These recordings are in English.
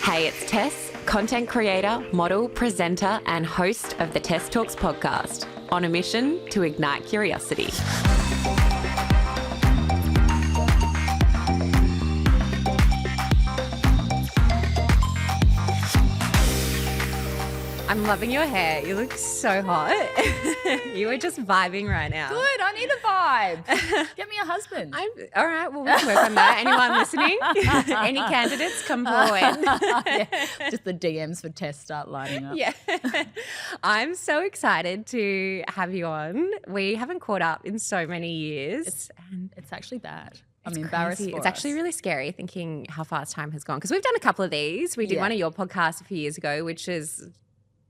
Hey, it's Tess, content creator, model, presenter, and host of the Tess Talks podcast, on a mission to ignite curiosity. I'm loving your hair. You look so hot. You are just vibing right now. Good. I need a vibe. Get me a husband. All right. Well, we can work on that. Anyone listening? Any candidates, come forward. Yeah, just the DMs for Tess start lining up. Yeah. I'm so excited to have you on. We haven't caught up in so many years. It's actually bad. It's I'm embarrassed crazy. for It's us. actually really scary thinking how fast time has gone, because we've done a couple of these. We did one of your podcasts a few years ago, which is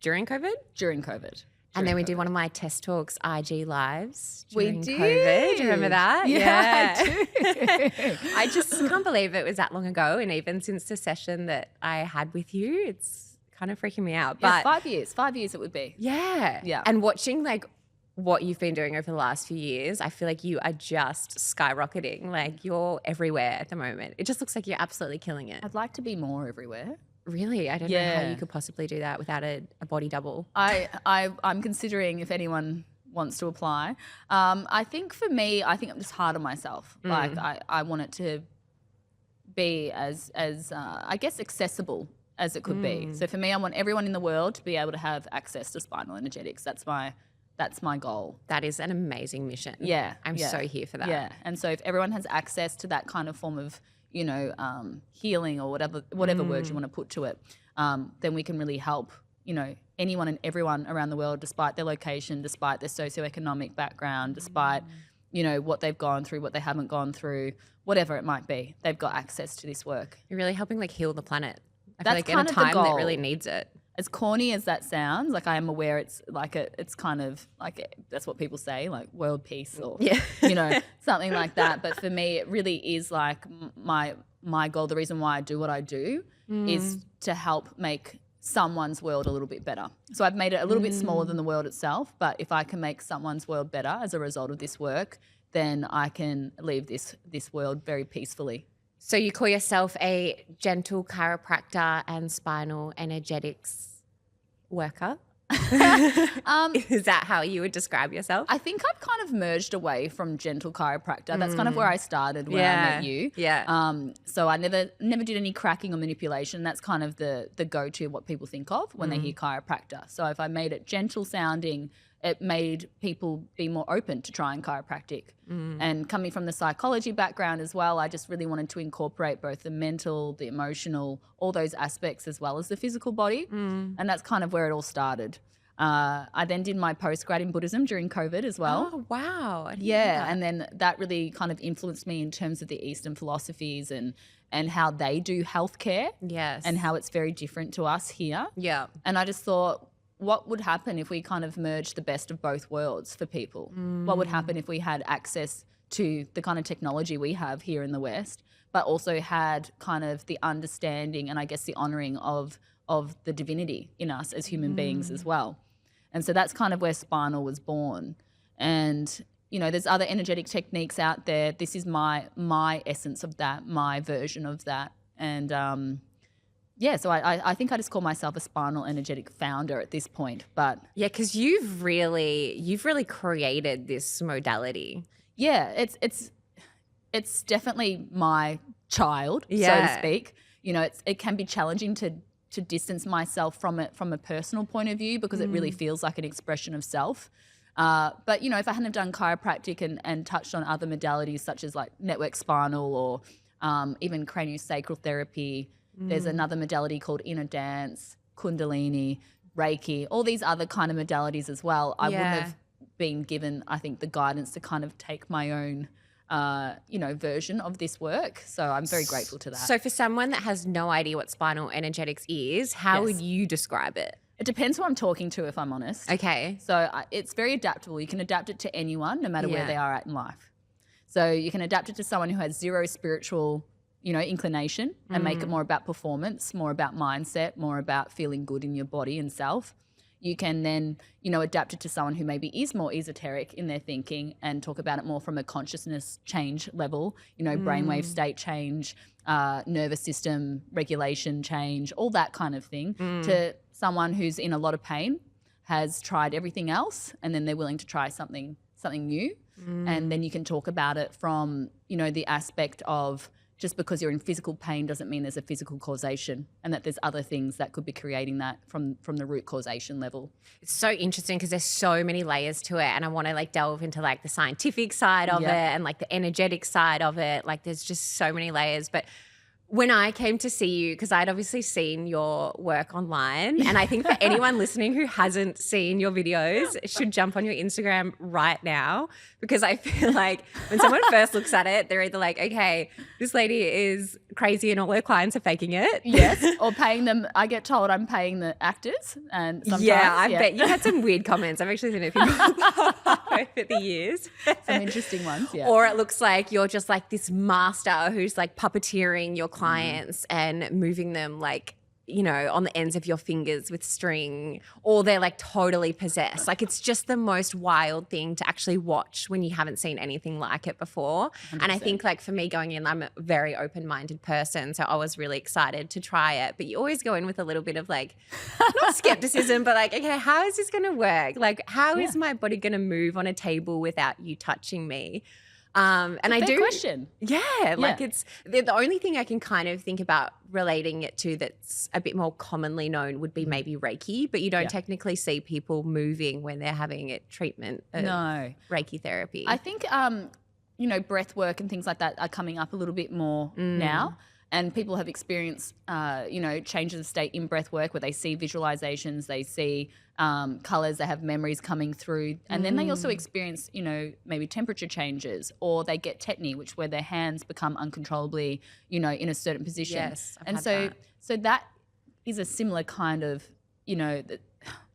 during COVID. During COVID. And then we did one of my Test Talks IG lives We during did. COVID. Do you remember that? Yeah. I do. I just can't believe it was that long ago. And even since the session that I had with you, it's kind of freaking me out. Yeah, But 5 years. 5 years it would be. yeah. Yeah. And watching like what you've been doing over the last few years, I feel like you are just skyrocketing. Like you're everywhere at the moment. It just looks like you're absolutely killing it. I'd like to be more everywhere. Really? I don't know how Yeah. you could possibly do that without a body double. I'm considering if anyone wants to apply. I think for me, I think I'm just hard on myself. Like I want it to be as I guess accessible as it could be. So for me, I want everyone in the world to be able to have access to Spinal Energetics. That's my goal. That is an amazing mission. Yeah. I'm yeah. so here for that. Yeah. And so if everyone has access to that kind of form of, healing or whatever words you want to put to it, then we can really help, anyone and everyone around the world, despite their location, despite their socioeconomic background, despite, what they've gone through, what they haven't gone through, whatever it might be. They've got access to this work. You're really helping like heal the planet. I feel That's like in kind a of the time that goal. really needs it. As corny as that sounds, like I am aware it's like it's kind of like that's what people say, like world peace or something like that. But for me, it really is like my goal. The reason why I do what I do is to help make someone's world a little bit better. So I've made it a little bit smaller than the world itself. But if I can make someone's world better as a result of this work, then I can leave this world very peacefully. So you call yourself a gentle chiropractor and spinal energetics worker? Is that how you would describe yourself? I think I've kind of merged away from gentle chiropractor. That's kind of where I started when I met you. Yeah. So I never did any cracking or manipulation. That's kind of the go-to what people think of when they hear chiropractor. So if I made it gentle sounding, it made people be more open to trying chiropractic. And coming from the psychology background as well, I just really wanted to incorporate both the mental, the emotional, all those aspects as well as the physical body. And that's kind of where it all started. I then did my postgrad in Buddhism during COVID as well. Oh, wow. I didn't know Yeah, that. and then that really kind of influenced me in terms of the Eastern philosophies and how they do healthcare. Yes. And how it's very different to us here. Yeah. And I just thought, what would happen if we kind of merged the best of both worlds for people? What would happen if we had access to the kind of technology we have here in the West, but also had kind of the understanding and I guess the honouring of the divinity in us as human beings as well. And so that's kind of where Spinal was born. And, there's other energetic techniques out there. This is my essence of that, my version of that. And so I think I just call myself a Spinal Energetic founder at this point. But Yeah, because you've really created this modality. yeah, it's definitely my child, so Yeah. to speak. It can be challenging to distance myself from it from a personal point of view because it really feels like an expression of self. But, if I hadn't have done chiropractic and touched on other modalities such as like network spinal or even craniosacral therapy, there's another modality called inner dance, kundalini, Reiki, all these other kind of modalities as well. I wouldn't have been given, I think, the guidance to kind of take my own version of this work. So I'm very grateful to that. So for someone that has no idea what spinal energetics is, how would you describe it? It depends who I'm talking to, if I'm honest. Okay. So it's very adaptable. You can adapt it to anyone, no matter where they are at in life. So you can adapt it to someone who has zero spiritual, inclination and make it more about performance, more about mindset, more about feeling good in your body and self. You can then, you know, adapt it to someone who maybe is more esoteric in their thinking and talk about it more from a consciousness change level, you know, brainwave state change, nervous system regulation change, all that kind of thing, to someone who's in a lot of pain, has tried everything else, and then they're willing to try something new. And then you can talk about it from, you know, the aspect of just because you're in physical pain doesn't mean there's a physical causation, and that there's other things that could be creating that from the root causation level. It's so interesting because there's so many layers to it, and I want to like delve into like the scientific side of it and like the energetic side of it. Like there's just so many layers. But when I came to see you, because I'd obviously seen your work online, and I think for anyone listening who hasn't seen your videos, should jump on your Instagram right now, because I feel like when someone first looks at it, they're either like, okay, this lady is crazy and all her clients are faking it. Yes, or paying them. I get told I'm paying the actors, and sometimes, I bet you had some weird comments. I've actually seen a few over the years. Some interesting ones, Or it looks like you're just like this master who's like puppeteering your clients and moving them like, you know, on the ends of your fingers with string, or they're like totally possessed. Like it's just the most wild thing to actually watch when you haven't seen anything like it before. 100%. And I think like for me going in, I'm a very open-minded person, so I was really excited to try it. But you always go in with a little bit of like, not skepticism, but like, okay, how is this going to work? Like how is my body going to move on a table without you touching me? And I do question. Like it's the only thing I can kind of think about relating it to that's a bit more commonly known would be maybe Reiki, but you don't technically see people moving when they're having a treatment of Reiki therapy. I think you know, breath work and things like that are coming up a little bit more now. And people have experienced, you know, changes of state in breath work where they see visualizations, they see colors, they have memories coming through. And then they also experience, you know, maybe temperature changes, or they get tetany, which where their hands become uncontrollably, you know, in a certain position. Yes, I've had so that. So that is a similar kind of, you know,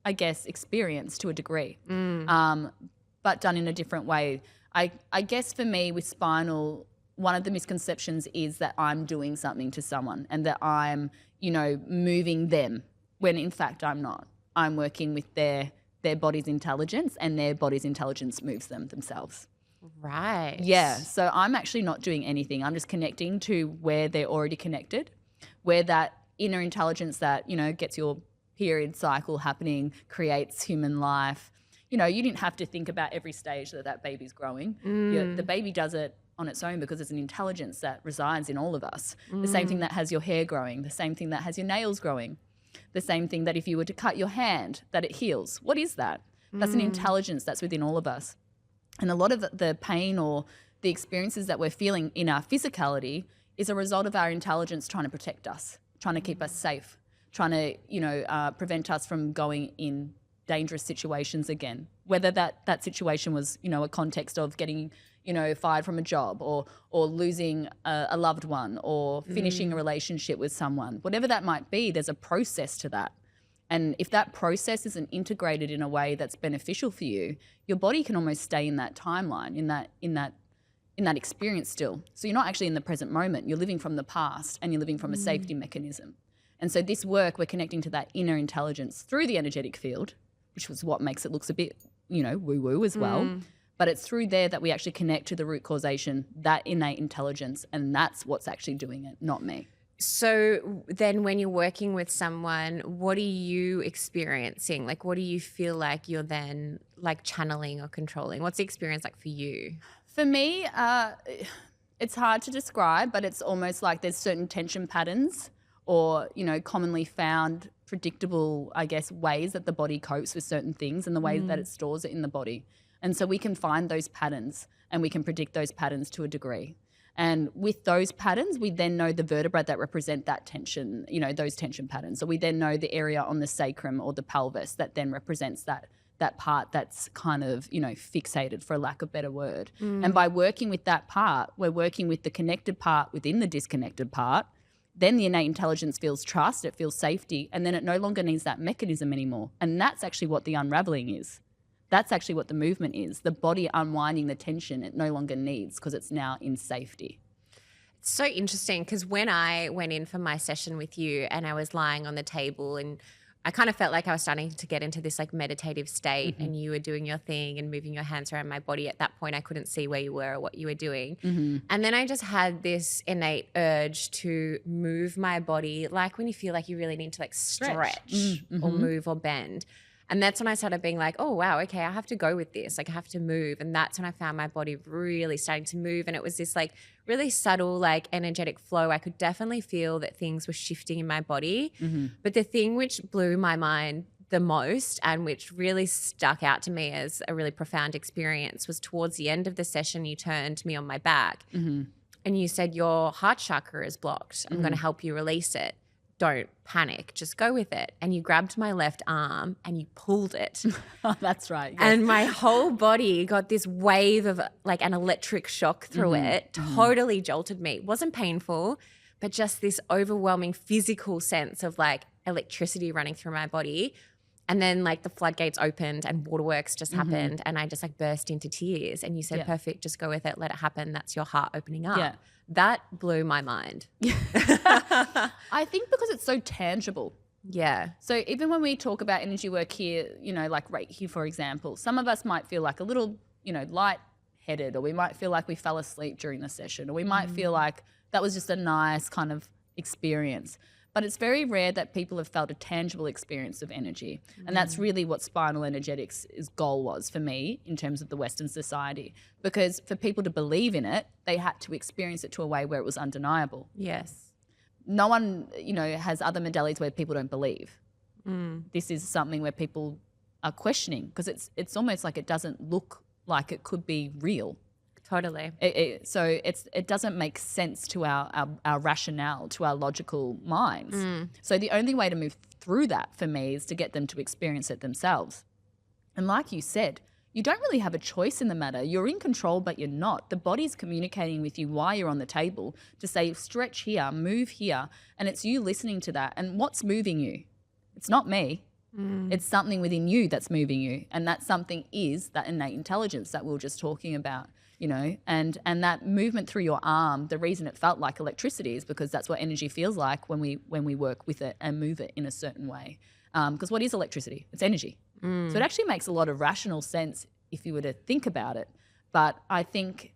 I guess, experience to a degree, but done in a different way. I guess for me with spinal, one of the misconceptions is that I'm doing something to someone and that I'm, you know, moving them, when in fact I'm not. I'm working with their body's intelligence, and their body's intelligence moves them themselves. Right. Yeah. So I'm actually not doing anything. I'm just connecting to where they're already connected, where that inner intelligence that, you know, gets your period cycle happening, creates human life. You know, you didn't have to think about every stage that baby's growing. The baby does it on its own because it's an intelligence that resides in all of us. The same thing that has your hair growing, the same thing that has your nails growing, the same thing that if you were to cut your hand, that it heals. What is that? That's an intelligence that's within all of us. And a lot of the pain or the experiences that we're feeling in our physicality is a result of our intelligence trying to protect us, trying to keep us safe, trying to, you know, prevent us from going in dangerous situations again, whether that situation was, you know, a context of getting, you know, fired from a job, or losing a loved one, or finishing a relationship with someone, whatever that might be. There's a process to that. And if that process isn't integrated in a way that's beneficial for you, your body can almost stay in that timeline, in that experience still. So you're not actually in the present moment. You're living from the past, and you're living from a safety mechanism. And so this work, we're connecting to that inner intelligence through the energetic field, which was what makes it looks a bit, you know, woo-woo as well. But it's through there that we actually connect to the root causation, that innate intelligence, and that's what's actually doing it, not me. So then when you're working with someone, what are you experiencing? Like, what do you feel like you're then like channeling or controlling? What's the experience like for you? For me, it's hard to describe, but it's almost like there's certain tension patterns, or, you know, commonly found predictable, I guess, ways that the body copes with certain things, and the way that it stores it in the body. And so we can find those patterns, and we can predict those patterns to a degree. And with those patterns, we then know the vertebrae that represent that tension, you know, those tension patterns. So we then know the area on the sacrum or the pelvis that then represents that part that's kind of, you know, fixated, for lack of a better word. And by working with that part, we're working with the connected part within the disconnected part. Then the innate intelligence feels trust, it feels safety, and then it no longer needs that mechanism anymore. And that's actually what the unraveling is. That's actually what the movement is, the body unwinding the tension it no longer needs because it's now in safety. It's so interesting because when I went in for my session with you and I was lying on the table and I kind of felt like I was starting to get into this like meditative state, and you were doing your thing and moving your hands around my body. At that point, I couldn't see where you were or what you were doing. And then I just had this innate urge to move my body, like when you feel like you really need to like stretch or move or bend. And that's when I started being like, oh, wow, okay, I have to go with this. Like I have to move. And that's when I found my body really starting to move. And it was this like really subtle, like energetic flow. I could definitely feel that things were shifting in my body. But the thing which blew my mind the most and which really stuck out to me as a really profound experience was towards the end of the session, you turned me on my back and you said, your heart chakra is blocked. I'm going to help you release it. Don't panic, just go with it. And you grabbed my left arm and you pulled it. Oh, that's right. Yes. And my whole body got this wave of like an electric shock through it, totally jolted me. It wasn't painful, but just this overwhelming physical sense of like electricity running through my body. And then like the floodgates opened and waterworks just happened and I just like burst into tears. And you said, perfect, just go with it, let it happen. That's your heart opening up. Yeah. That blew my mind. I think because it's so tangible. Yeah. So even when we talk about energy work here, you know, like Reiki, for example, some of us might feel like a little, you know, light-headed, or we might feel like we fell asleep during the session, or we might feel like that was just a nice kind of experience. But it's very rare that people have felt a tangible experience of energy. And that's really what Spinal Energetics' goal was for me in terms of the Western society. Because for people to believe in it, they had to experience it to a way where it was undeniable. Yes. No one, you know, has other modalities where people don't believe. This is something where people are questioning because it's almost like it doesn't look like it could be real. Totally. So it doesn't make sense to our rationale, to our logical minds. So the only way to move through that for me is to get them to experience it themselves. And like you said, you don't really have a choice in the matter. You're in control, but you're not. The body's communicating with you while you're on the table to say, stretch here, move here. And it's you listening to that. And what's moving you? It's not me. It's something within you that's moving you. And that something is that innate intelligence that we were just talking about. You know, and that movement through your arm, the reason it felt like electricity is because that's what energy feels like when we work with it and move it in a certain way. Because what is electricity? It's energy. So it actually makes a lot of rational sense if you were to think about it. But I think,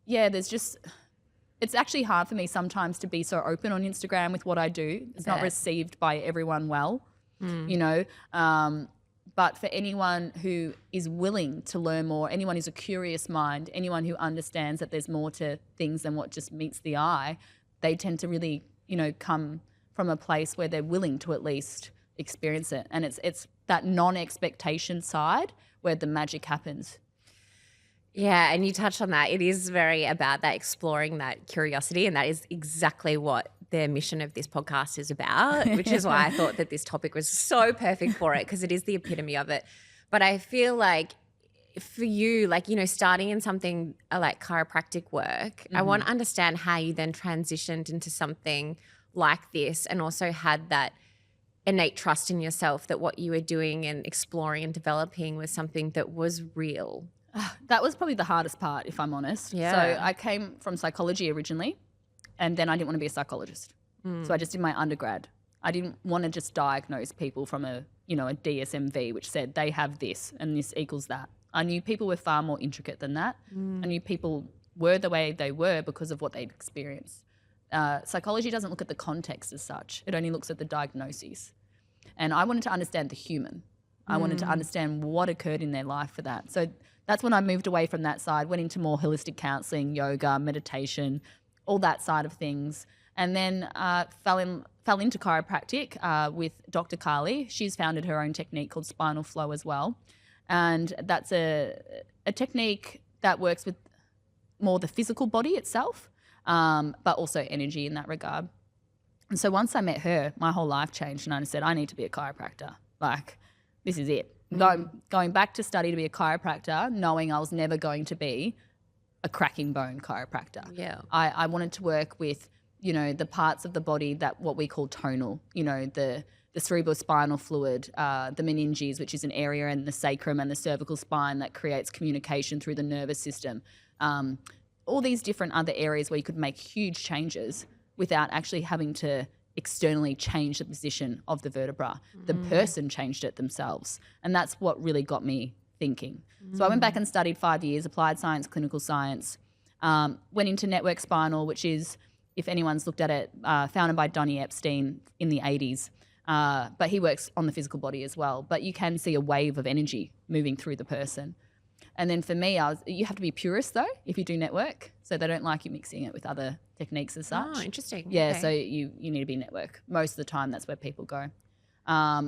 yeah, it's actually hard for me sometimes to be so open on Instagram with what I do. It's not received by everyone well, you know. But for anyone who is willing to learn more, anyone who's a curious mind, anyone who understands that there's more to things than what just meets the eye, they tend to really, you know, come from a place where they're willing to at least experience it. And it's that non-expectation side where the magic happens. Yeah, and you touched on that. It is very about that exploring that curiosity, and that is exactly what the mission of this podcast is about, which is why I thought that this topic was so perfect for it, because it is the epitome of it. But I feel like for you, like, you know, starting in something like chiropractic work, I want to understand how you then transitioned into something like this and also had that innate trust in yourself that what you were doing and exploring and developing was something that was real. That was probably the hardest part, if I'm honest. Yeah. So I came from psychology originally, and then I didn't want to be a psychologist. So I just did my undergrad. I didn't want to just diagnose people from a DSM-V, which said they have this and this equals that. I knew people were far more intricate than that. I knew people were the way they were because of what they'd experienced. Psychology doesn't look at the context as such. It only looks at the diagnoses. And I wanted to understand the human. I wanted to understand what occurred in their life for that. So that's when I moved away from that side, went into more holistic counselling, yoga, meditation, all that side of things. And then fell into chiropractic with Dr. Carly. She's founded her own technique called Spinal Flow as well. And that's a technique that works with more the physical body itself, but also energy in that regard. And so once I met her, my whole life changed, and I said, I need to be a chiropractor. Like, this is it. Going back to study to be a chiropractor, knowing I was never going to be a cracking bone chiropractor. Yeah. I wanted to work with, you know, the parts of the body that what we call tonal, you know, the cerebrospinal fluid, the meninges, which is an area in the sacrum and the cervical spine that creates communication through the nervous system. All these different other areas where you could make huge changes without actually having to externally change the position of the vertebra. The person changed it themselves. And that's what really got me thinking. So I went back and studied 5 years, applied science, clinical science, went into network spinal, which is, if anyone's looked at it, founded by Donny Epstein in the 80s. But he works on the physical body as well. But you can see a wave of energy moving through the person. And then for me, you have to be purist though if you do network. So they don't like you mixing it with other techniques as such. Oh, interesting. Yeah, Okay. so you need to be network. Most of the time, that's where people go.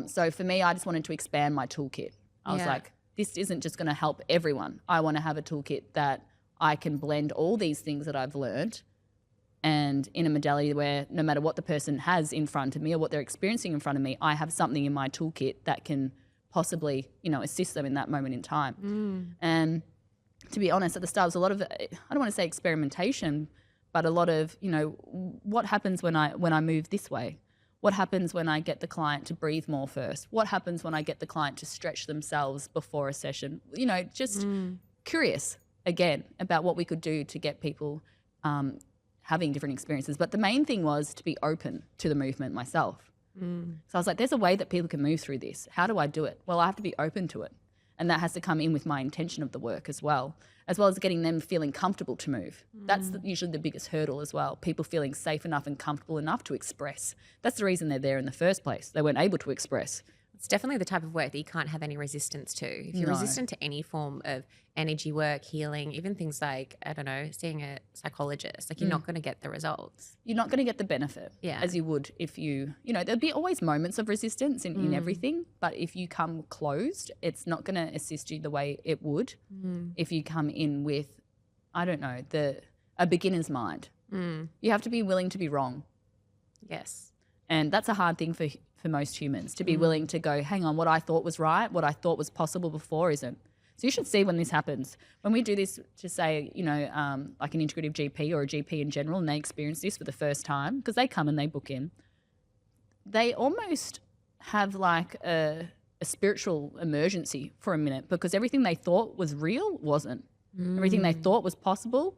So for me, I just wanted to expand my toolkit. I was like, this isn't just going to help everyone. I want to have a toolkit that I can blend all these things that I've learned and in a modality where no matter what the person has in front of me or what they're experiencing in front of me, I have something in my toolkit that can possibly, assist them in that moment in time. And to be honest, at the start, it was a lot of, I don't want to say experimentation, but a lot of, what happens when I move this way? What happens when I get the client to breathe more first? What happens when I get the client to stretch themselves before a session? Just curious, again, about what we could do to get people having different experiences. But the main thing was to be open to the movement myself. So I was like, there's a way that people can move through this. How do I do it? Well, I have to be open to it. And that has to come in with my intention of the work as well as getting them feeling comfortable to move. That's usually the biggest hurdle as well, people feeling safe enough and comfortable enough to express. That's the reason they're there in the first place. They weren't able to express. It's definitely the type of work that you can't have any resistance to. If you're resistant to any form of energy work, healing, even things like, I don't know, seeing a psychologist, like you're not going to get the results. You're not going to get the benefit as you would if there'll be always moments of resistance in everything, but if you come closed, it's not going to assist you the way it would if you come in with, I don't know, a beginner's mind. You have to be willing to be wrong. Yes. And that's a hard thing for most humans, to be willing to go, hang on, what I thought was right, what I thought was possible before isn't. So you should see when this happens. When we do this to say, like an integrative GP or a GP in general, and they experience this for the first time, because they come and they book in, they almost have like a spiritual emergency for a minute, because everything they thought was real wasn't. Everything they thought was possible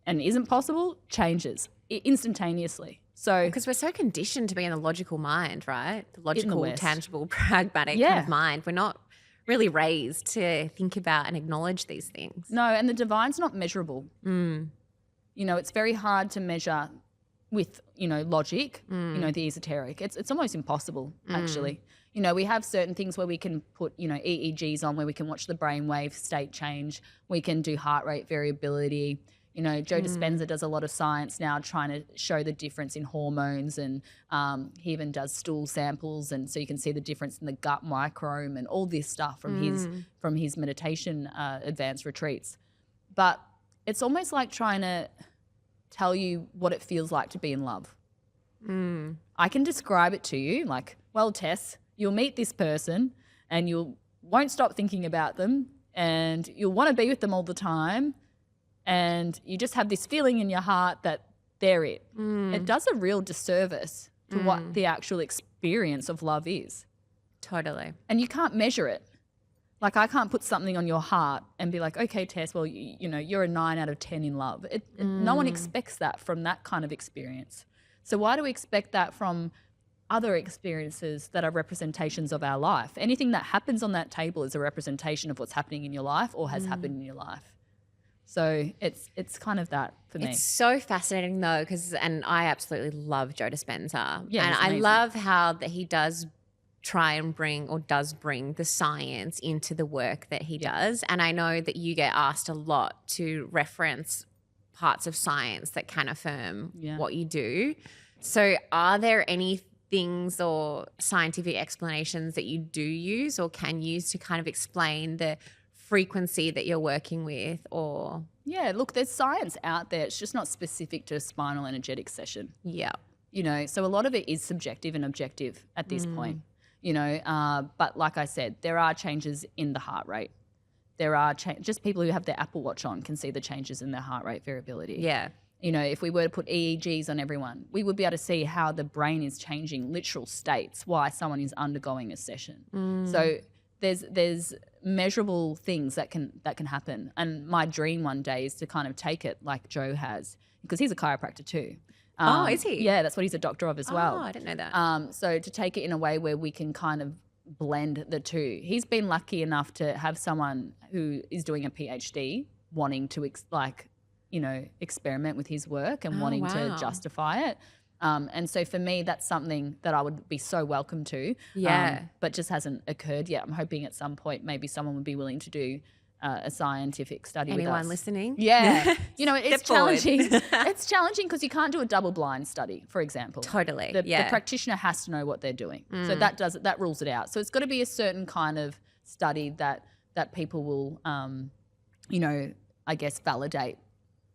and isn't possible instantaneously. So because we're so conditioned to be in a logical mind, right? The logical, West. Tangible, pragmatic kind of mind. We're not really raised to think about and acknowledge these things. No, and the divine's not measurable. It's very hard to measure with, logic, the esoteric. It's almost impossible, actually. We have certain things where we can put, EEGs on, where we can watch the brainwave state change. We can do heart rate variability. Joe Dispenza does a lot of science now trying to show the difference in hormones, and he even does stool samples, and so you can see the difference in the gut microbiome and all this stuff from his meditation advanced retreats. But it's almost like trying to tell you what it feels like to be in love. I can describe it to you like, well, Tess, you'll meet this person and you won't stop thinking about them and you'll want to be with them all the time. And you just have this feeling in your heart that they're it. It does a real disservice to what the actual experience of love is. Totally. And you can't measure it. Like I can't put something on your heart and be like, okay, Tess, well, you're a 9 out of 10 in love. No one expects that from that kind of experience. So why do we expect that from other experiences that are representations of our life? Anything that happens on that table is a representation of what's happening in your life or has happened in your life. So it's kind of that for me. It's so fascinating though, and I absolutely love Joe Dispenza. Yeah, and he's I amazing. love how that he does try and does bring the science into the work that he does. And I know that you get asked a lot to reference parts of science that can affirm what you do. So are there any things or scientific explanations that you do use or can use to kind of explain the frequency that you're working with? Or Yeah, look, there's science out there. It's just not specific to a spinal energetics session. yeah. So a lot of it is subjective and objective at this point, but like I said, there are changes in the heart rate. There are just people who have their Apple Watch on can see the changes in their heart rate variability. Yeah. If we were to put EEGs on everyone, we would be able to see how the brain is changing literal states, why someone is undergoing a session. So there's measurable things that can happen. And my dream one day is to kind of take it like Joe has, because he's a chiropractor too. Is he? Yeah, that's what he's a doctor of as well. Oh, I didn't know that. So to take it in a way where we can kind of blend the two. He's been lucky enough to have someone who is doing a PhD wanting to experiment with his work and wanting to justify it. And so for me, that's something that I would be so welcome to. But just hasn't occurred yet. I'm hoping at some point maybe someone would be willing to do a scientific study with us. Anyone listening? Yeah. It's challenging. Forward. It's challenging because you can't do a double-blind study, for example. Totally. The practitioner has to know what they're doing. So that rules it out. So it's got to be a certain kind of study that people will, I guess, validate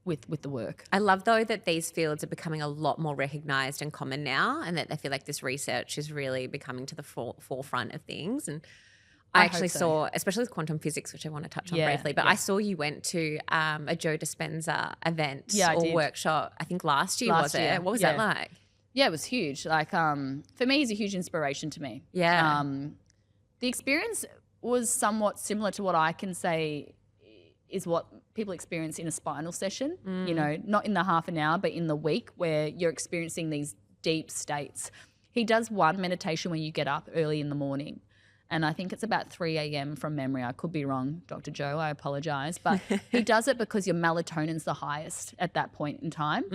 with the work. I love, though, that these fields are becoming a lot more recognised and common now, and that I feel like this research is really becoming to the forefront of things. And I actually saw, especially with quantum physics, which I want to touch on briefly, but I saw you went to a Joe Dispenza event or workshop, I think last year, was it? What was that like? Yeah, it was huge. Like, for me, he's a huge inspiration to me. Yeah. The experience was somewhat similar to what I can say is what people experience in a spinal session, not in the half an hour, but in the week where you're experiencing these deep states. He does one meditation when you get up early in the morning. And I think it's about 3 a.m. from memory. I could be wrong, Dr. Joe. I apologise. But he does it because your melatonin's the highest at that point in time.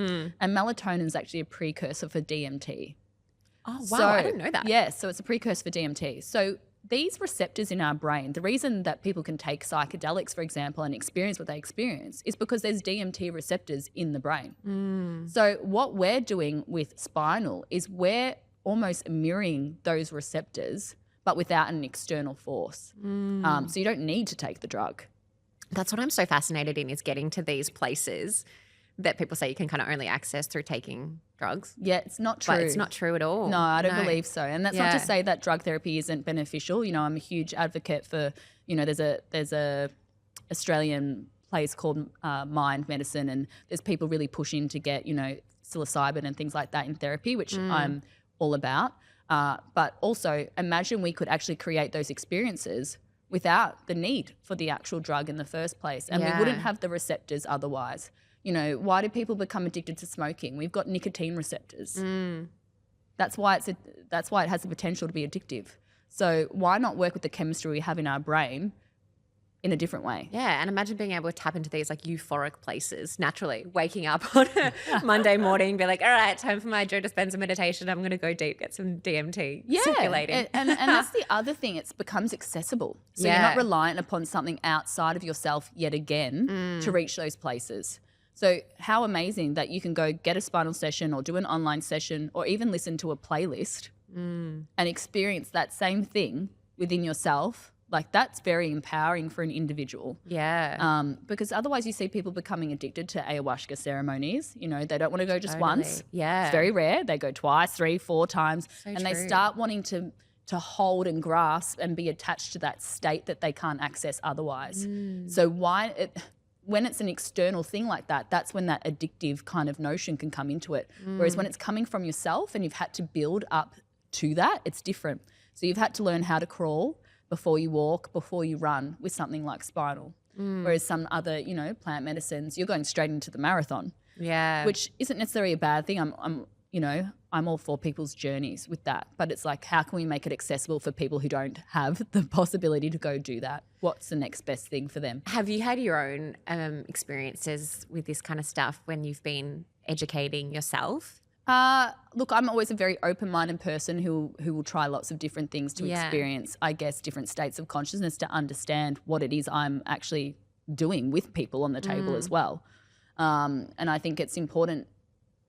And melatonin's actually a precursor for DMT. Oh, wow. So, I didn't know that. Yeah, so it's a precursor for DMT. So these receptors in our brain, the reason that people can take psychedelics, for example, and experience what they experience is because there's DMT receptors in the brain. So what we're doing with spinal is we're almost mirroring those receptors but without an external force. So you don't need to take the drug. That's what I'm so fascinated in, is getting to these places that people say you can kind of only access through taking drugs. Yeah, it's not true. But it's not true at all. No, I don't believe so. And that's not to say that drug therapy isn't beneficial. I'm a huge advocate for, there's a Australian place called Mind Medicine, and there's people really pushing to get, psilocybin and things like that in therapy, which I'm all about. But also imagine we could actually create those experiences without the need for the actual drug in the first place. And we wouldn't have the receptors otherwise. Why do people become addicted to smoking? We've got nicotine receptors. That's why it has the potential to be addictive. So why not work with the chemistry we have in our brain in a different way? Yeah, and imagine being able to tap into these like euphoric places naturally, waking up on a Monday morning, be like, all right, time for my Joe Dispenza meditation. I'm going to go deep, get some DMT circulating. And that's the other thing. It becomes accessible. So you're not reliant upon something outside of yourself yet again to reach those places. So how amazing that you can go get a spinal session or do an online session or even listen to a playlist and experience that same thing within yourself. Like, that's very empowering for an individual. Yeah. Because otherwise you see people becoming addicted to ayahuasca ceremonies. They don't want to go just once. Yeah. It's very rare. They go twice, 3, 4 times. So They start wanting to hold and grasp and be attached to that state that they can't access otherwise. So when it's an external thing like that, that's when that addictive kind of notion can come into it. Whereas when it's coming from yourself and you've had to build up to that, it's different. So you've had to learn how to crawl before you walk, before you run with something like spinal. Whereas some other, plant medicines, you're going straight into the marathon. Yeah. Which isn't necessarily a bad thing. I'm all for people's journeys with that. But it's like, how can we make it accessible for people who don't have the possibility to go do that? What's the next best thing for them? Have you had your own experiences with this kind of stuff when you've been educating yourself? Look, I'm always a very open-minded person who will try lots of different things to experience, I guess, different states of consciousness to understand what it is I'm actually doing with people on the table as well. And I think it's important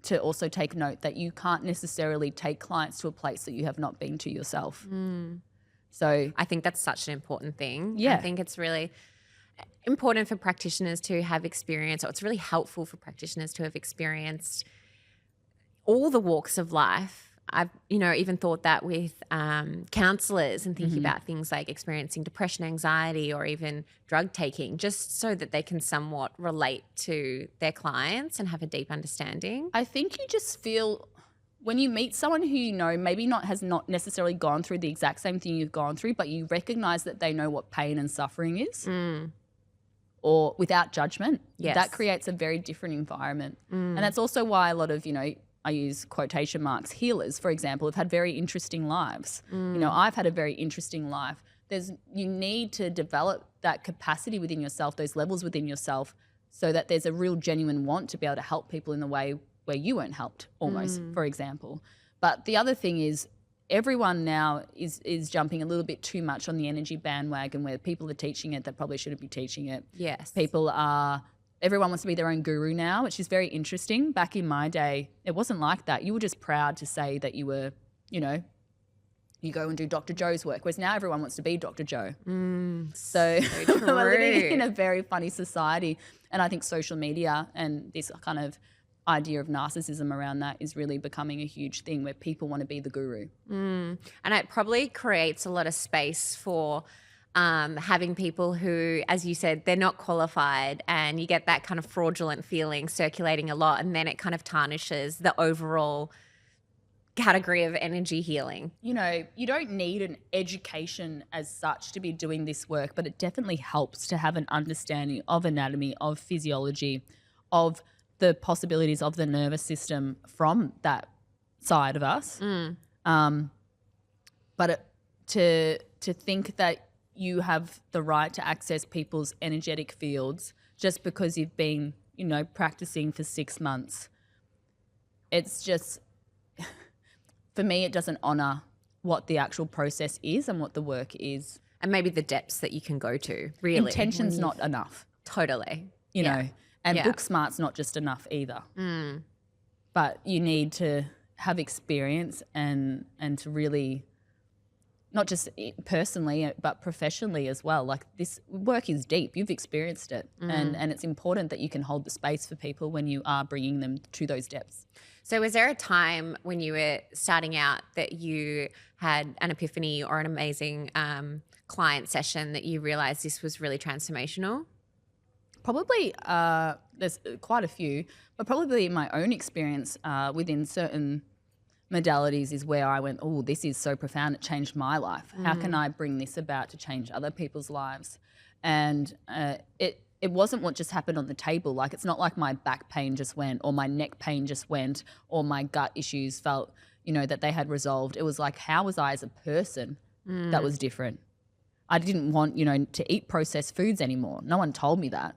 to also take note that you can't necessarily take clients to a place that you have not been to yourself. So I think that's such an important thing. Yeah. I think it's really important for practitioners to have experience, or it's really helpful for practitioners to have experienced all the walks of life. I've, even thought that with counsellors and thinking about things like experiencing depression, anxiety, or even drug taking, just so that they can somewhat relate to their clients and have a deep understanding. I think you just feel when you meet someone who maybe has not necessarily gone through the exact same thing you've gone through, but you recognise that they know what pain and suffering is. Or without judgment, that creates a very different environment. And that's also why a lot of, I use quotation marks, healers, for example, have had very interesting lives. I've had a very interesting life. You need to develop that capacity within yourself, those levels within yourself, so that there's a real genuine want to be able to help people in the way where you weren't helped, almost, for example. But the other thing is, everyone now is jumping a little bit too much on the energy bandwagon, where people are teaching it that probably shouldn't be teaching it. Yes. Everyone wants to be their own guru now, which is very interesting. Back in my day, it wasn't like that. You were just proud to say that you were, you go and do Dr. Joe's work, whereas now everyone wants to be Dr. Joe. So we're living in a very funny society. And I think social media and this kind of idea of narcissism around that is really becoming a huge thing, where people want to be the guru. And it probably creates a lot of space for having people who, as you said, they're not qualified, and you get that kind of fraudulent feeling circulating a lot, and then it kind of tarnishes the overall category of energy healing. You don't need an education as such to be doing this work, but it definitely helps to have an understanding of anatomy, of physiology, of the possibilities of the nervous system from that side of us. But to think that you have the right to access people's energetic fields just because you've been, practicing for 6 months, it's just, for me, it doesn't honour what the actual process is and what the work is. And maybe the depths that you can go to, really. Intention's not enough. Totally. You know, and book smart's not just enough either. But you need to have experience and to really, not just personally, but professionally as well. Like, this work is deep. You've experienced it. And it's important that you can hold the space for people when you are bringing them to those depths. So was there a time when you were starting out that you had an epiphany or an amazing client session that you realised this was really transformational? Probably, there's quite a few, but probably my own experience within certain modalities is where I went, oh, this is so profound, it changed my life. How can I bring this about to change other people's lives? And it wasn't what just happened on the table. Like, it's not like my back pain just went, or my neck pain just went, or my gut issues felt, that they had resolved. It was like, how was I as a person that was different? I didn't want, to eat processed foods anymore. No one told me that.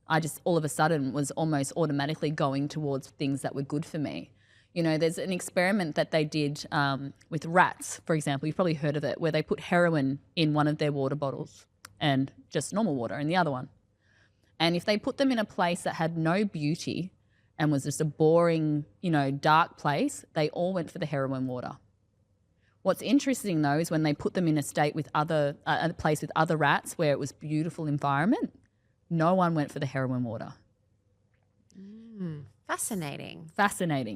I just all of a sudden was almost automatically going towards things that were good for me. There's an experiment that they did with rats, for example. You've probably heard of it, where they put heroin in one of their water bottles and just normal water in the other one. And if they put them in a place that had no beauty and was just a boring, dark place, they all went for the heroin water. What's interesting, though, is when they put them in a state with a place with other rats where it was beautiful environment, no one went for the heroin water. Fascinating.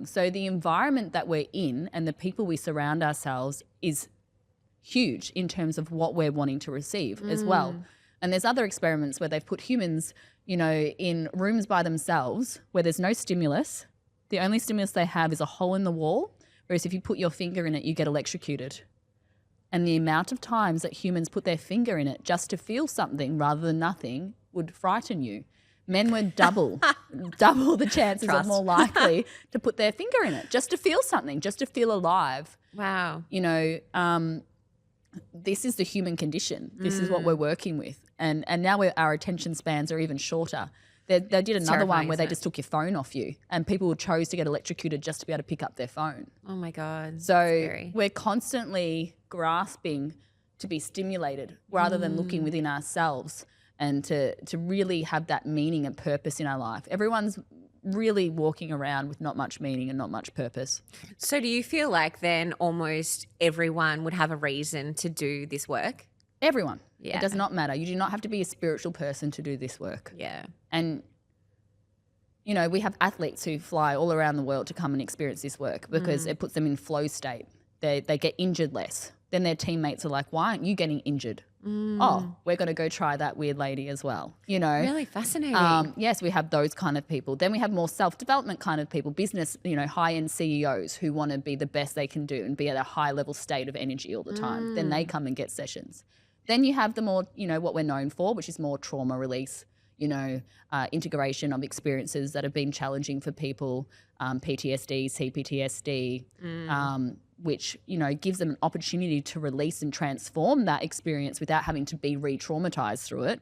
So the environment that we're in and the people we surround ourselves is huge in terms of what we're wanting to receive as well. And there's other experiments where they've put humans, in rooms by themselves where there's no stimulus. The only stimulus they have is a hole in the wall, whereas if you put your finger in it, you get electrocuted. And the amount of times that humans put their finger in it just to feel something rather than nothing would frighten you. Men were double the chances of more likely to put their finger in it just to feel something, just to feel alive. Wow. This is the human condition. This is what we're working with. And now our attention spans are even shorter. They did another one where they just took your phone off you, and people chose to get electrocuted just to be able to pick up their phone. Oh my God. So we're constantly grasping to be stimulated rather than looking within ourselves and to really have that meaning and purpose in our life. Everyone's really walking around with not much meaning and not much purpose. So do you feel like then almost everyone would have a reason to do this work? Everyone. Yeah. It does not matter. You do not have to be a spiritual person to do this work. Yeah. And, we have athletes who fly all around the world to come and experience this work because it puts them in flow state. They get injured less. Then their teammates are like, why aren't you getting injured? Oh, we're going to go try that weird lady as well. Really fascinating. Yes, we have those kind of people. Then we have more self-development kind of people, business, high-end CEOs who want to be the best they can do and be at a high-level state of energy all the time. Then they come and get sessions. Then you have the more, what we're known for, which is more trauma release, integration of experiences that have been challenging for people, PTSD, CPTSD, which, gives them an opportunity to release and transform that experience without having to be re-traumatized through it.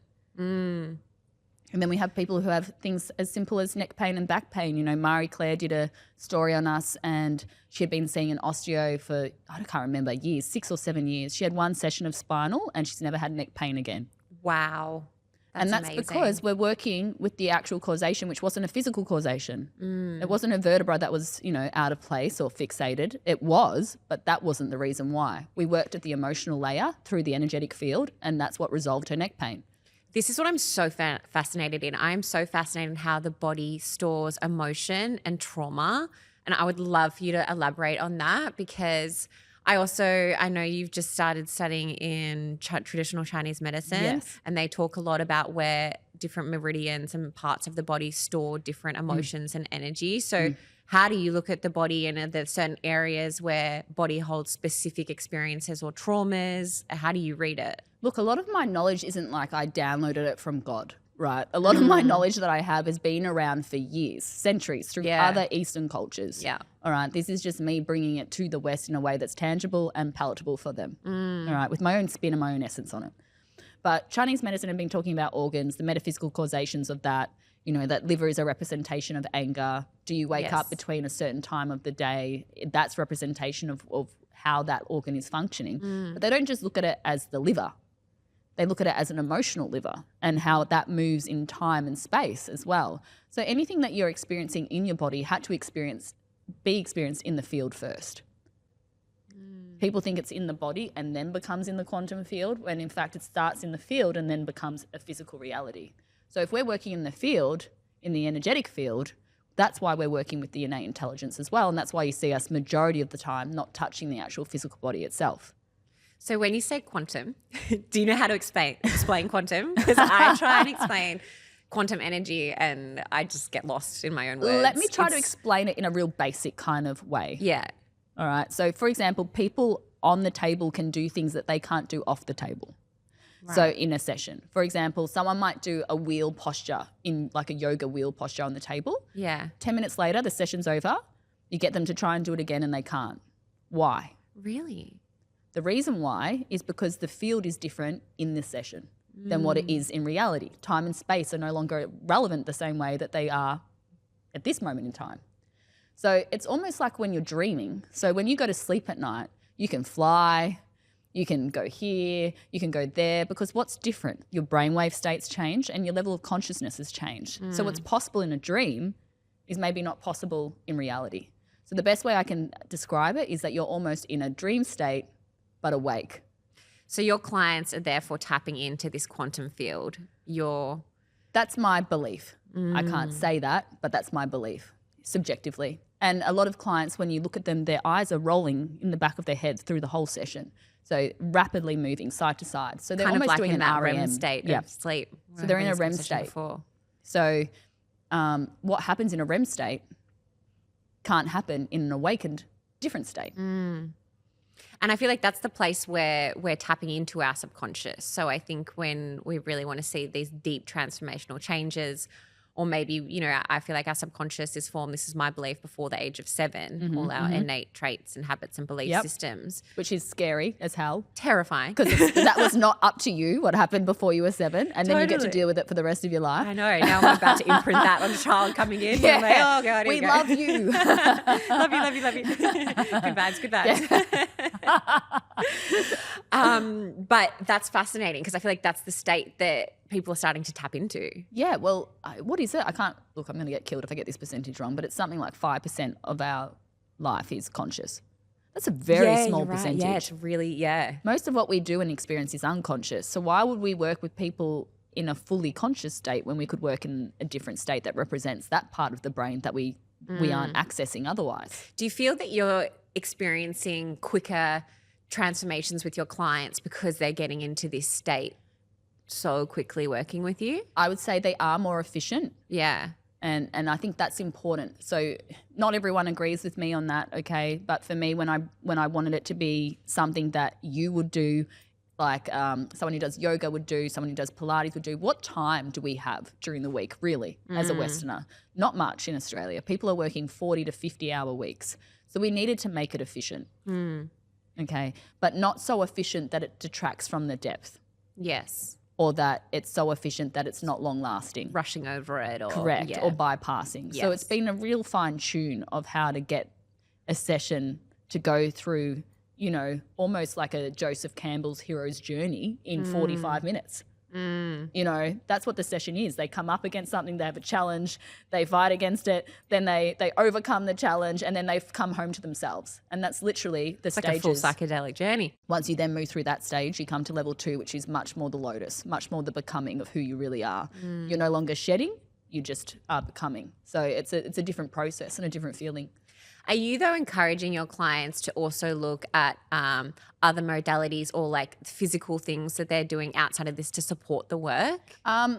And then we have people who have things as simple as neck pain and back pain. Marie Claire did a story on us, and she had been seeing an osteo for, I can't remember, years, 6 or 7 years. She had one session of spinal and she's never had neck pain again. Wow. That's amazing. Because we're working with the actual causation, which wasn't a physical causation. It wasn't a vertebra that was, out of place or fixated. It was, but that wasn't the reason why. We worked at the emotional layer through the energetic field, and that's what resolved her neck pain. This is what I'm so fascinated in. I'm so fascinated in how the body stores emotion and trauma. And I would love for you to elaborate on that, because I know you've just started studying in traditional Chinese medicine. Yes. And they talk a lot about where different meridians and parts of the body store different emotions and energy. So how do you look at the body, and are there certain areas where body holds specific experiences or traumas? How do you read it? Look, a lot of my knowledge isn't like I downloaded it from God, right? A lot of my knowledge that I have has been around for years, centuries, through other Eastern cultures. Yeah. All right. This is just me bringing it to the West in a way that's tangible and palatable for them. All right. With my own spin and my own essence on it. But Chinese medicine have been talking about organs, the metaphysical causations of that. That liver is a representation of anger. Do you wake up between a certain time of the day? That's representation of how that organ is functioning. But they don't just look at it as the liver. They look at it as an emotional liver and how that moves in time and space as well. So anything that you're experiencing in your body had to be experienced in the field first. People think it's in the body and then becomes in the quantum field, when in fact it starts in the field and then becomes a physical reality. So if we're working in the field, in the energetic field, that's why we're working with the innate intelligence as well. And that's why you see us majority of the time not touching the actual physical body itself. So when you say quantum, do you know how to explain quantum? Because I try and explain quantum energy and I just get lost in my own words. Let me try to explain it in a real basic kind of way. Yeah. All right. So for example, people on the table can do things that they can't do off the table. Right. So in a session, for example, someone might do a wheel posture, in like a yoga wheel posture on the table. Yeah. 10 minutes later, the session's over. You get them to try and do it again and they can't. Why? Really? The reason why is because the field is different in this session than what it is in reality. Time and space are no longer relevant the same way that they are at this moment in time. So it's almost like when you're dreaming. So when you go to sleep at night, you can fly, you can go here, you can go there, because what's different? Your brainwave states change and your level of consciousness has changed. So what's possible in a dream is maybe not possible in reality. So the best way I can describe it is that you're almost in a dream state but awake. So your clients are therefore tapping into this quantum field. That's my belief. I can't say that, but that's my belief, subjectively. And a lot of clients, when you look at them, their eyes are rolling in the back of their head through the whole session. So rapidly moving side to side. So they're kind almost of like doing in an that REM state of sleep. So they're in a REM state. So what happens in a REM state can't happen in an awakened different state. And I feel like that's the place where we're tapping into our subconscious. So I think when we really want to see these deep transformational changes, or maybe, I feel like our subconscious is formed, this is my belief, before the age of 7, all our innate traits and habits and belief systems. Which is scary as hell. Terrifying. Because that was not up to you, what happened before you were 7, and then you get to deal with it for the rest of your life. I know. Now I'm about to imprint that on a child coming in. Yeah. I'm like, oh, God, we love you. love you. Good vibes. But that's fascinating, because I feel like that's the state that people are starting to tap into. Yeah, well, what is it? I'm going to get killed if I get this percentage wrong, but it's something like 5% of our life is conscious. That's a very small percentage. Yeah, it's really, Most of what we do and experience is unconscious. So why would we work with people in a fully conscious state when we could work in a different state that represents that part of the brain that we aren't accessing otherwise? Do you feel that you're experiencing quicker transformations with your clients because they're getting into this state so quickly working with you? I would say they are more efficient. Yeah. And I think that's important. So not everyone agrees with me on that, okay? But for me, when I wanted it to be something that you would do like someone who does yoga would do, someone who does Pilates would do. What time do we have during the week, really, as a Westerner? Not much in Australia. People are working 40 to 50-hour weeks. So we needed to make it efficient, okay, but not so efficient that it detracts from the depth. Yes. Or that it's so efficient that it's not long-lasting. Rushing over it or... Correct, or bypassing. Yes. So it's been a real fine-tune of how to get a session to go through, you know, almost like a Joseph Campbell's hero's journey in 45 minutes. You know, that's what the session is. They come up against something, they have a challenge, they fight against it, then they overcome the challenge, and then they come home to themselves. And that's literally the stages. Like a full psychedelic journey. Once you then move through that stage, you come to level 2, which is much more the lotus, much more the becoming of who you really are. You're no longer shedding, you just are becoming. So it's a different process and a different feeling. Are you, though, encouraging your clients to also look at other modalities or like physical things that they're doing outside of this to support the work?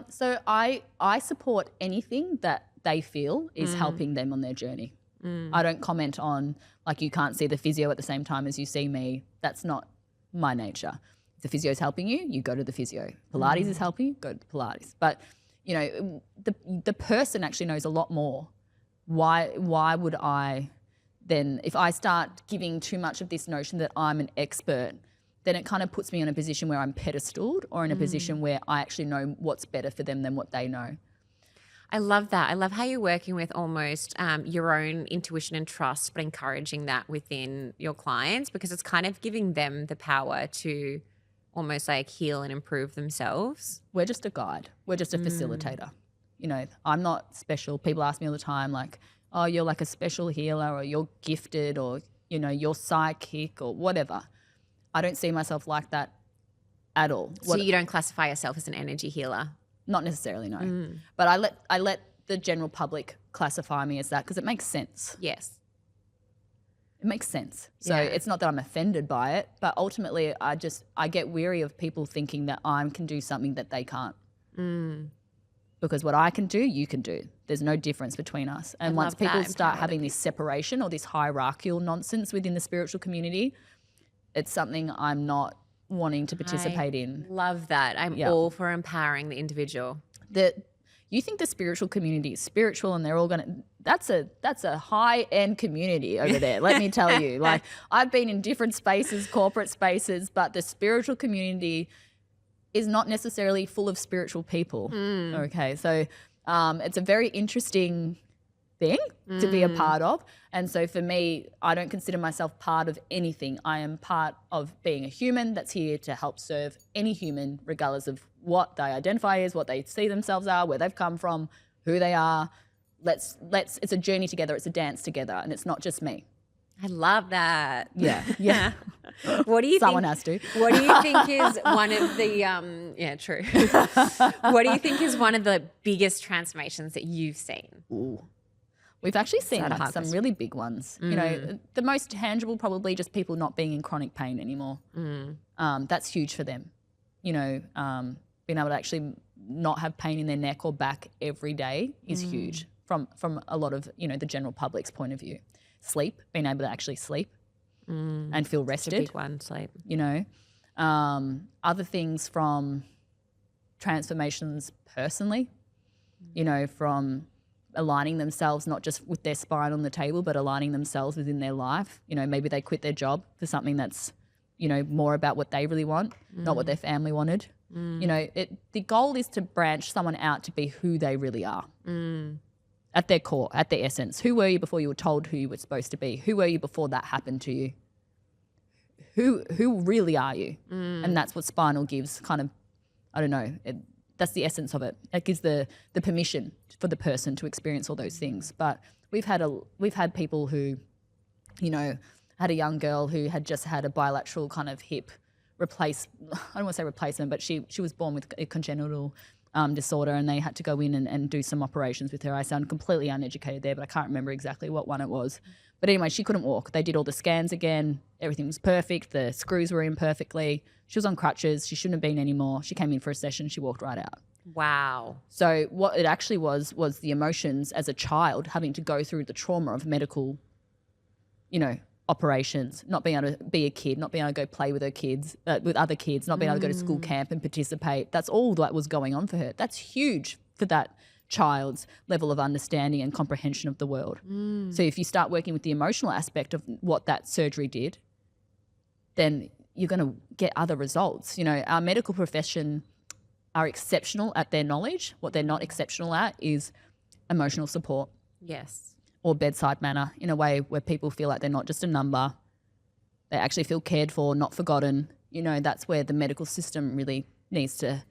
So I support anything that they feel is helping them on their journey. I don't comment on, like, you can't see the physio at the same time as you see me. That's not my nature. If the physio is helping you, you go to the physio. Pilates is helping you, go to Pilates. But, you know, the person actually knows a lot more. Why would I... Then if I start giving too much of this notion that I'm an expert, then it kind of puts me in a position where I'm pedestaled or in a position where I actually know what's better for them than what they know. I love that. I love how you're working with almost your own intuition and trust, but encouraging that within your clients, because it's kind of giving them the power to almost like heal and improve themselves. We're just a guide. We're just a facilitator. You know, I'm not special. People ask me all the time, like, oh, you're like a special healer, or you're gifted, or, you know, you're psychic or whatever. I don't see myself like that at all. So you don't classify yourself as an energy healer? Not necessarily, no. But I let the general public classify me as that because it makes sense. Yes. It makes sense. So it's not that I'm offended by it, but ultimately I get weary of people thinking that I can do something that they can't. Because what I can do, you can do. There's no difference between us. And once people start having this separation or this hierarchical nonsense within the spiritual community, it's something I'm not wanting to participate in. Love that. I'm all for empowering the individual. You think the spiritual community is spiritual and they're all going to – that's a high-end community over there, let me tell you. Like, I've been in different spaces, corporate spaces, but the spiritual community – is not necessarily full of spiritual people. Okay, so it's a very interesting thing to be a part of. And so for me, I don't consider myself part of anything. I am part of being a human that's here to help serve any human, regardless of what they identify as, what they see themselves are, where they've come from, who they are. It's a journey together, it's a dance together, and it's not just me. I love that. Yeah. What do you Someone think? has to. What do you think is one of the true. What do you think is one of the biggest transformations that you've seen? Ooh. We've actually seen some really big ones. You know, the most tangible probably just people not being in chronic pain anymore. That's huge for them. You know, being able to actually not have pain in their neck or back every day is huge from a lot of, you know, the general public's point of view. Sleep, being able to actually sleep and feel rested. It's a big one, sleep. You know, other things from transformations personally, you know, from aligning themselves not just with their spine on the table, but aligning themselves within their life. You know, maybe they quit their job for something that's, you know, more about what they really want, not what their family wanted. You know, the goal is to branch someone out to be who they really are. At their core, at their essence. Who were you before you were told who you were supposed to be? Who were you before that happened to you? Who really are you? And that's what Spinal gives kind of, I don't know, that's the essence of it. It gives the permission for the person to experience all those things. But we've had people who, you know, had a young girl who had just had a bilateral kind of hip I don't want to say replacement, but she was born with a congenital disorder, and they had to go in and do some operations with her. I sound completely uneducated there, but I can't remember exactly what one it was. But anyway, she couldn't walk. They did all the scans again. Everything was perfect. The screws were in perfectly. She was on crutches. She shouldn't have been anymore. She came in for a session. She walked right out. Wow. So what it actually was the emotions as a child having to go through the trauma of medical, you know, operations, not being able to be a kid, not being able to go play with her kids, with other kids, not being able to go to school camp and participate. That's all that was going on for her. That's huge for that child's level of understanding and comprehension of the world. So if you start working with the emotional aspect of what that surgery did, then you're going to get other results. You know, our medical profession are exceptional at their knowledge. What they're not exceptional at is emotional support. Yes. Or bedside manner, in a way where people feel like they're not just a number. They actually feel cared for, not forgotten. You know, that's where the medical system really needs to,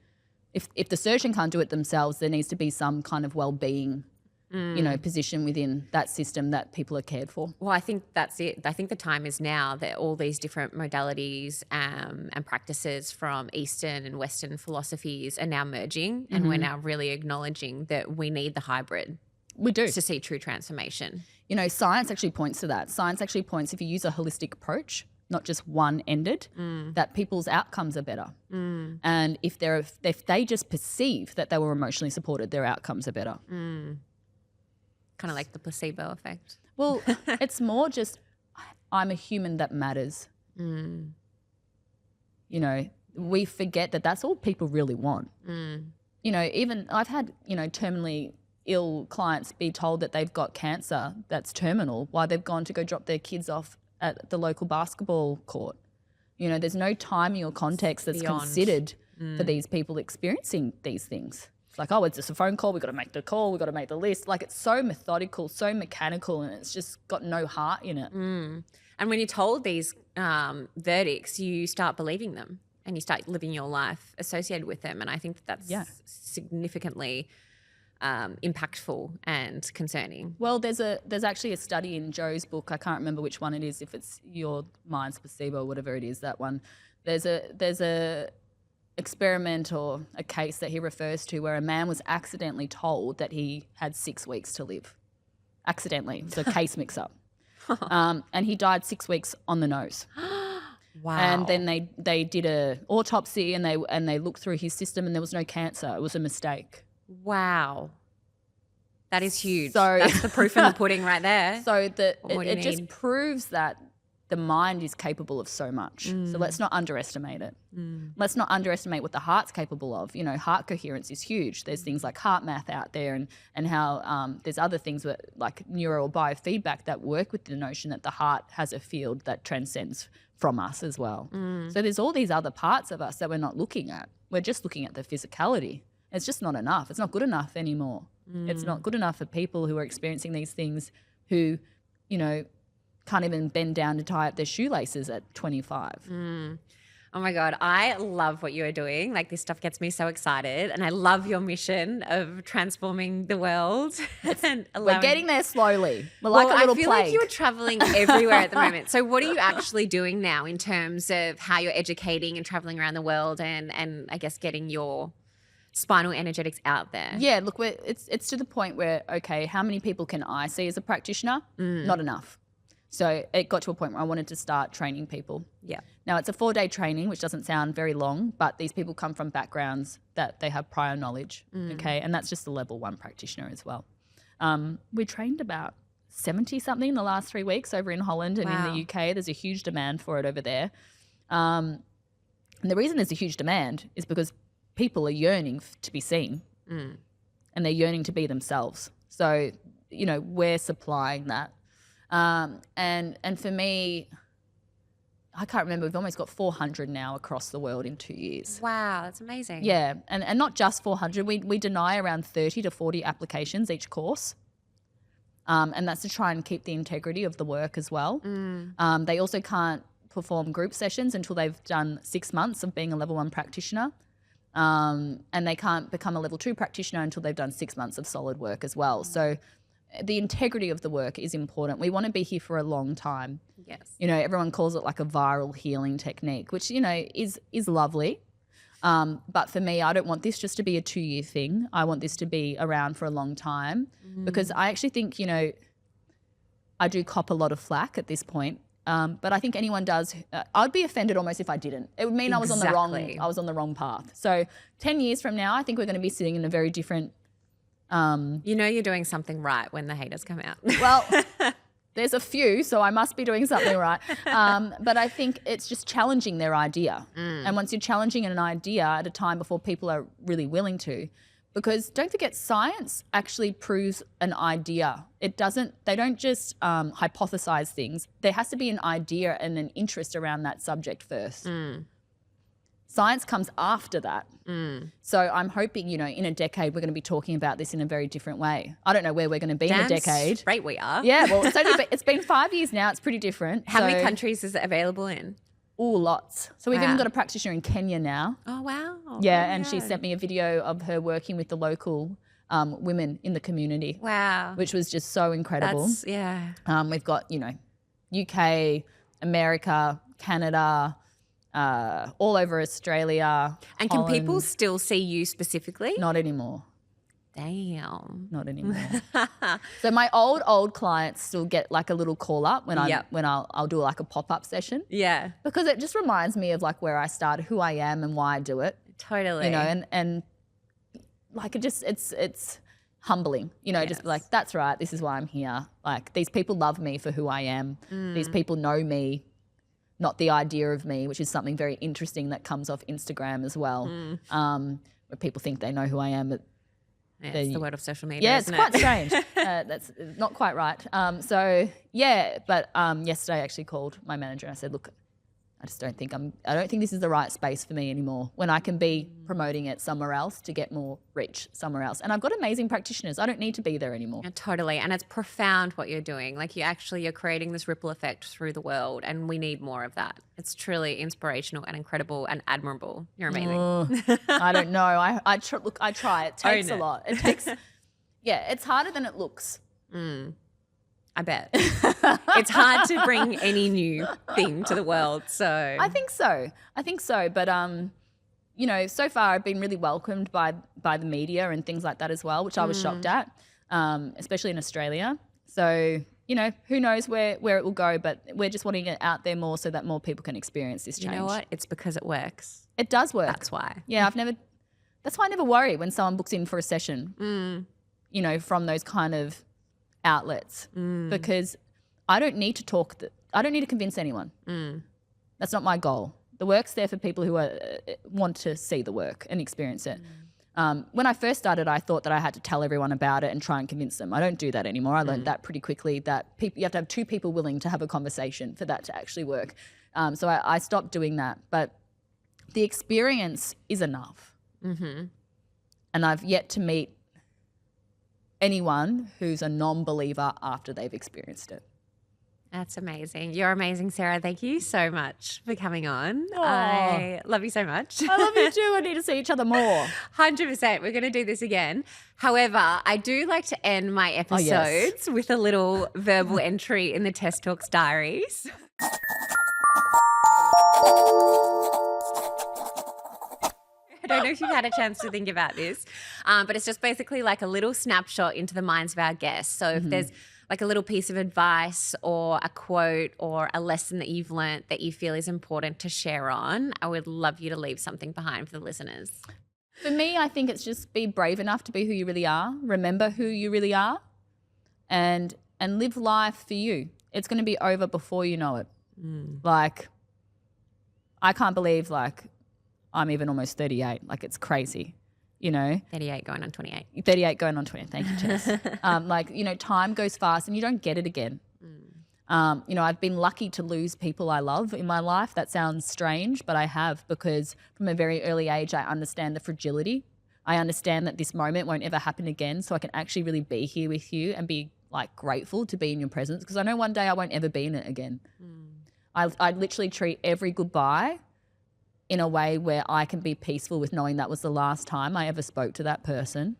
if the surgeon can't do it themselves, there needs to be some kind of well-being, you know, position within that system that people are cared for. Well, I think that's it. I think the time is now that all these different modalities and practices from Eastern and Western philosophies are now merging, and we're now really acknowledging that we need the hybrid. We do. To see true transformation. You know, science actually points to that. Science actually points, if you use a holistic approach, not just one-ended, that people's outcomes are better. And if they just perceive that they were emotionally supported, their outcomes are better. Kind of like the placebo effect. Well, it's more just, I'm a human that matters. You know, we forget that that's all people really want. You know, even I've had, you know, terminally ill clients be told that they've got cancer that's terminal while they've gone to go drop their kids off at the local basketball court. You know, there's no timing or context that's considered for these people experiencing these things. It's like, oh, it's just a phone call. We've got to make the call. We've got to make the list. Like, it's so methodical, so mechanical, and it's just got no heart in it. And when you're told these verdicts, you start believing them and you start living your life associated with them. And I think that's significantly impactful and concerning. Well, there's actually a study in Joe's book. I can't remember which one it is. If it's Your Mind's Placebo, whatever it is, that one. There's a experiment or a case that he refers to where a man was accidentally told that he had 6 weeks to live. Accidentally, so case mix-up, and he died 6 weeks on the nose. Wow. And then they did a autopsy and they looked through his system and there was no cancer. It was a mistake. Wow. That is huge. So that's the proof in the pudding right there. So it just proves that the mind is capable of so much. So let's not underestimate it. Let's not underestimate what the heart's capable of. You know, heart coherence is huge. There's things like heart math out there and how there's other things like neuro or biofeedback that work with the notion that the heart has a field that transcends from us as well. So there's all these other parts of us that we're not looking at. We're just looking at the physicality. It's just not enough. It's not good enough anymore. It's not good enough for people who are experiencing these things who, you know, can't even bend down to tie up their shoelaces at 25. Oh my God, I love what you are doing. Like, this stuff gets me so excited, and I love your mission of transforming the world. And we're getting there slowly. We're like a little plague. I feel like you're traveling everywhere at the moment. So what are you actually doing now in terms of how you're educating and traveling around the world and I guess getting your spinal energetics out there? Yeah, look, it's to the point where, okay, how many people can I see as a practitioner? Not enough. So it got to a point where I wanted to start training people. Yeah. Now, it's a 4-day training, which doesn't sound very long, but these people come from backgrounds that they have prior knowledge, okay? And that's just a level 1 practitioner as well. We trained about 70-something in the last 3 weeks over in Holland and in the UK. There's a huge demand for it over there. And the reason there's a huge demand is because people are yearning to be seen and they're yearning to be themselves. So, you know, we're supplying that. And for me, I can't remember, we've almost got 400 now across the world in 2 years. Wow, that's amazing. Yeah, and not just 400. We deny around 30 to 40 applications each course. And that's to try and keep the integrity of the work as well. They also can't perform group sessions until they've done 6 months of being a level 1 practitioner. And they can't become a level 2 practitioner until they've done 6 months of solid work as well. So the integrity of the work is important. We want to be here for a long time. Yes. You know, everyone calls it like a viral healing technique, which, you know, is lovely. But for me, I don't want this just to be a 2-year thing. I want this to be around for a long time because I actually think, you know, I do cop a lot of flack at this point. But I think anyone does. I'd be offended almost if I didn't. It would mean I was on the wrong path. So 10 years from now, I think we're going to be sitting in a very different. You know you're doing something right when the haters come out. Well, there's a few, so I must be doing something right. But I think it's just challenging their idea. And once you're challenging an idea at a time before people are really willing to, because don't forget, science actually proves an idea. They don't just hypothesize things. There has to be an idea and an interest around that subject first. Science comes after that. So I'm hoping, in a decade, we're going to be talking about this in a very different way. I don't know where we're going to be in a decade. Straight we are. Yeah, well, it's been 5 years now. It's pretty different. How many countries is it available in? Oh, lots. So we've even got a practitioner in Kenya now. Oh, wow. Yeah, and she sent me a video of her working with the local women in the community. Wow. Which was just so incredible. We've got, UK, America, Canada, all over Australia. And Holland. Can people still see you specifically? Not anymore. Damn. Not anymore. So my old clients still get like a little call up when I'll do like a pop-up session. Yeah. Because it just reminds me of like where I started, who I am and why I do it. Totally. And like it's humbling, just be like, that's right, this is why I'm here. Like these people love me for who I am. These people know me, not the idea of me, which is something very interesting that comes off Instagram as well, where people think they know who I am, but it's the word of social media. Yeah, it's quite strange. That's not quite right. But yesterday I actually called my manager and I said, look, I don't think this is the right space for me anymore when I can be promoting it somewhere else to get more reach somewhere else. And I've got amazing practitioners. I don't need to be there anymore. Yeah, totally. And it's profound what you're doing. Like you're creating this ripple effect through the world and we need more of that. It's truly inspirational and incredible and admirable. You're amazing. I don't know. I try. It takes a lot. It takes, it's harder than it looks. I bet. It's hard to bring any new thing to the world. So I think so. But so far I've been really welcomed by the media and things like that as well, which I was shocked at, especially in Australia. So, who knows where it will go, but we're just wanting it out there more so that more people can experience this change. You know what? It's because it works. It does work. That's why. Yeah, that's why I never worry when someone books in for a session, from those kind of outlets, because I don't need to I don't need to convince anyone. That's not my goal. The work's there for people who want to see the work and experience it. When I first started, I thought that I had to tell everyone about it and try and convince them. I don't do that anymore. I learned that pretty quickly, that you have to have two people willing to have a conversation for that to actually work. So I stopped doing that. But the experience is enough. And I've yet to meet anyone who's a non-believer after they've experienced it. That's amazing. You're amazing, Sarah. Thank you so much for coming on. Aww. I love you so much. I love you too. I need to see each other more. 100%. We're going to do this again. However, I do like to end my episodes with a little verbal entry in the Tess Talks diaries. I don't know if you've had a chance to think about this, but it's just basically like a little snapshot into the minds of our guests. So if there's like a little piece of advice or a quote or a lesson that you've learnt that you feel is important to share on, I would love you to leave something behind for the listeners. For me, I think it's just be brave enough to be who you really are. Remember who you really are and live life for you. It's going to be over before you know it. Like, I can't believe I'm even almost 38. Like, it's crazy, 38 going on 28. 38 going on 20. Thank you, Tess. Time goes fast and you don't get it again. I've been lucky to lose people I love in my life. That sounds strange, but I have, because from a very early age, I understand the fragility. I understand that this moment won't ever happen again, so I can actually really be here with you and be grateful to be in your presence, because I know one day I won't ever be in it again. I literally treat every goodbye in a way where I can be peaceful with knowing that was the last time I ever spoke to that person.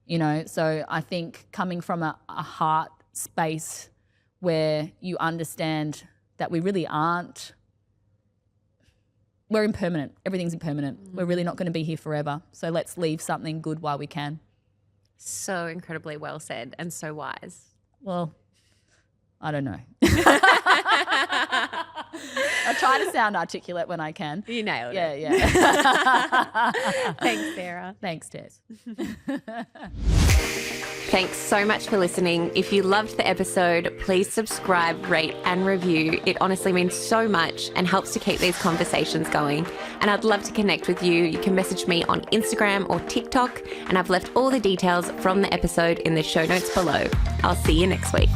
So I think coming from a heart space where you understand that we really aren't, we're impermanent. Everything's impermanent. We're really not going to be here forever. So let's leave something good while we can. So incredibly well said and so wise. Well, I don't know. I try to sound articulate when I can. You nailed Yeah, it. yeah. Thanks, Sarah. Thanks, Tess. Thanks so much for listening. If you loved the episode, please subscribe, rate, and review. It honestly means so much and helps to keep these conversations going. And I'd love to connect with you. You can message me on Instagram or TikTok, and I've left all the details from the episode in the show notes below. I'll see you next week.